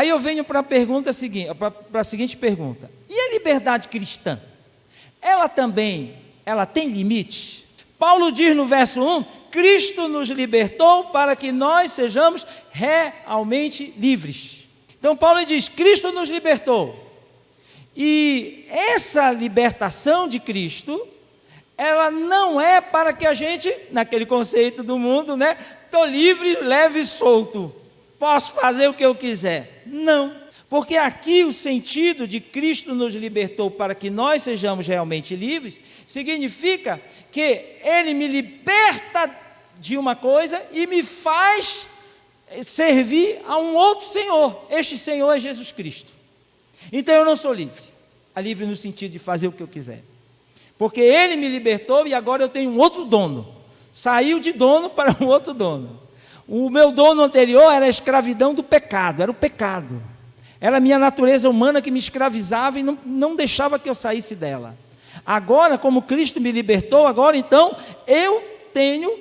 Aí eu venho para a pergunta seguinte, para a seguinte pergunta: e a liberdade cristã? Ela tem limites? Paulo diz no verso 1: Cristo nos libertou para que nós sejamos realmente livres. Então Paulo diz: Cristo nos libertou. E essa libertação de Cristo, ela não é para que a gente, naquele conceito do mundo, né? Estou livre, leve e solto, posso fazer o que eu quiser. Não, porque aqui o sentido de Cristo nos libertou para que nós sejamos realmente livres, significa que Ele me liberta de uma coisa e me faz servir a um outro Senhor. Este Senhor é Jesus Cristo. Então eu não sou livre, livre no sentido de fazer o que eu quiser, porque Ele me libertou e agora eu tenho um outro dono. Saiu de dono para um outro dono. O meu dono anterior era a escravidão do pecado, era o pecado. Era a minha natureza humana que me escravizava e não deixava que eu saísse dela. Agora, como Cristo me libertou, agora então eu tenho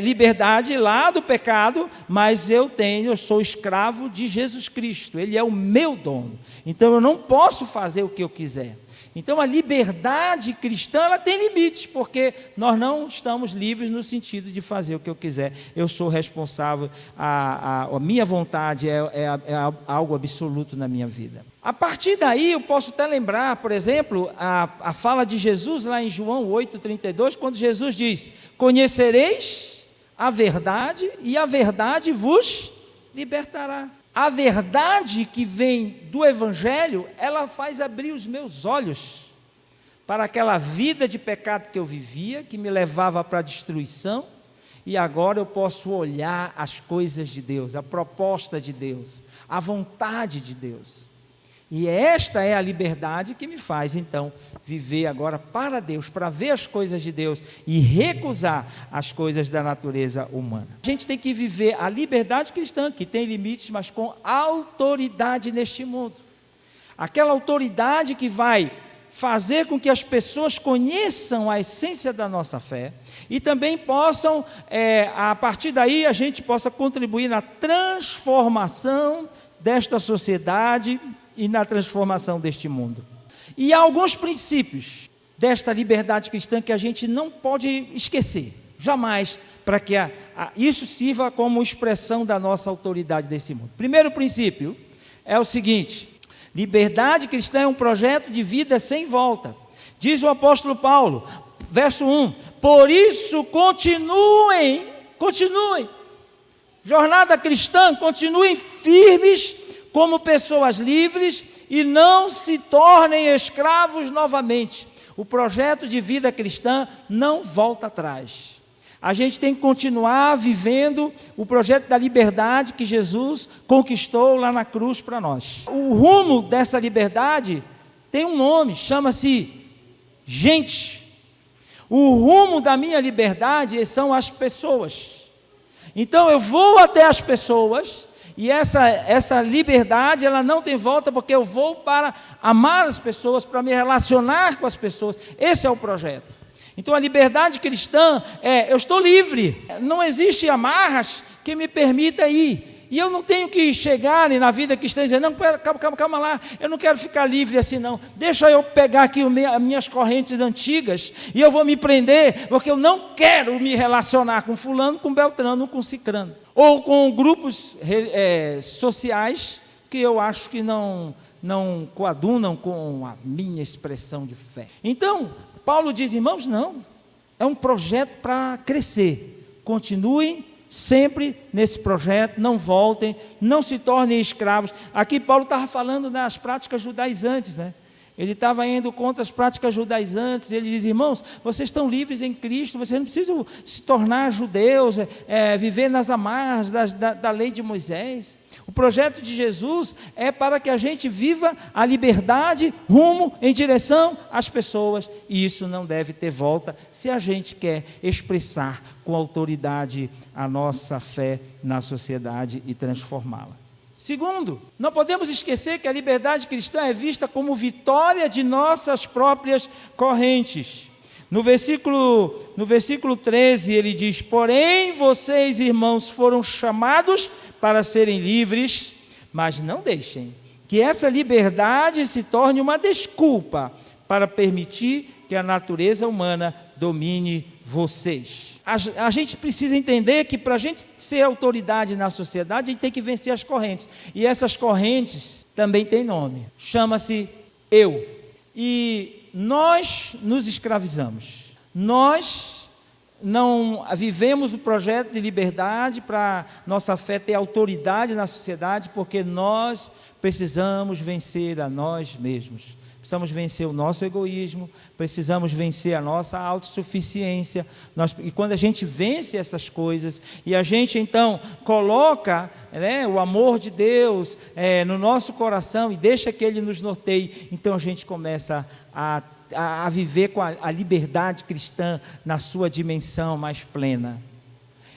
liberdade lá do pecado, mas eu sou escravo de Jesus Cristo. Ele é o meu dono. Então eu não posso fazer o que eu quiser. Então a liberdade cristã, ela tem limites, porque nós não estamos livres no sentido de fazer o que eu quiser. Eu sou responsável, a minha vontade é algo absoluto na minha vida. A partir daí eu posso até lembrar, por exemplo, a fala de Jesus lá em João 8,32, quando Jesus diz: conhecereis a verdade e a verdade vos libertará. A verdade que vem do Evangelho, ela faz abrir os meus olhos para aquela vida de pecado que eu vivia, que me levava para a destruição, e agora eu posso olhar as coisas de Deus, a proposta de Deus, a vontade de Deus. E esta é a liberdade que me faz, então, viver agora para Deus, para ver as coisas de Deus e recusar as coisas da natureza humana. A gente tem que viver a liberdade cristã, que tem limites, mas com autoridade neste mundo. Aquela autoridade que vai fazer com que as pessoas conheçam a essência da nossa fé e também possam, a partir daí, a gente possa contribuir na transformação desta sociedade e na transformação deste mundo. E há alguns princípios desta liberdade cristã que a gente não pode esquecer, jamais, para que isso sirva como expressão da nossa autoridade desse mundo. Primeiro princípio é o seguinte: liberdade cristã é um projeto de vida sem volta. Diz o apóstolo Paulo, verso 1: por isso continuem, jornada cristã, continuem firmes como pessoas livres e não se tornem escravos novamente. O projeto de vida cristã não volta atrás. A gente tem que continuar vivendo o projeto da liberdade que Jesus conquistou lá na cruz para nós. O rumo dessa liberdade tem um nome, chama-se gente. O rumo da minha liberdade são as pessoas. Então eu vou até as pessoas. E essa liberdade, ela não tem volta, porque eu vou para amar as pessoas, para me relacionar com as pessoas. Esse é o projeto. Então a liberdade cristã eu estou livre. Não existe amarras que me permita ir. E eu não tenho que chegar na vida cristã e dizer: não, calma lá, eu não quero ficar livre assim não. Deixa eu pegar aqui as minhas correntes antigas e eu vou me prender, porque eu não quero me relacionar com fulano, com beltrano, com cicrano. Ou com grupos sociais que eu acho que não coadunam com a minha expressão de fé. Então, Paulo diz: irmãos, não, é um projeto para crescer. Continuem sempre nesse projeto, não voltem, não se tornem escravos. Aqui Paulo estava falando das práticas judaizantes, né? Ele estava indo contra as práticas judaizantes. Ele diz: irmãos, vocês estão livres em Cristo, vocês não precisam se tornar judeus, viver nas amarras da lei de Moisés. O projeto de Jesus é para que a gente viva a liberdade rumo em direção às pessoas, e isso não deve ter volta se a gente quer expressar com autoridade a nossa fé na sociedade e transformá-la. Segundo, não podemos esquecer que a liberdade cristã é vista como vitória de nossas próprias correntes. No versículo 13 ele diz: porém vocês, irmãos, foram chamados para serem livres, Mas não deixem que essa liberdade se torne uma desculpa para permitir que a natureza humana domine vocês. A gente precisa entender que para a gente ser autoridade na sociedade, a gente tem que vencer as correntes. E essas correntes também têm nome. Chama-se eu. E nós nos escravizamos. Nós não vivemos o projeto de liberdade para nossa fé ter autoridade na sociedade, porque nós precisamos vencer a nós mesmos. Precisamos vencer o nosso egoísmo, precisamos vencer a nossa autossuficiência. E quando a gente vence essas coisas, e a gente então coloca, né, o amor de Deus no nosso coração e deixa que Ele nos norteie, então a gente começa a viver com a liberdade cristã na sua dimensão mais plena.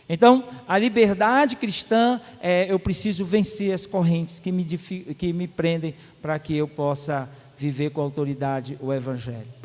Então, a liberdade cristã eu preciso vencer as correntes que me prendem para que eu possa viver com autoridade o Evangelho.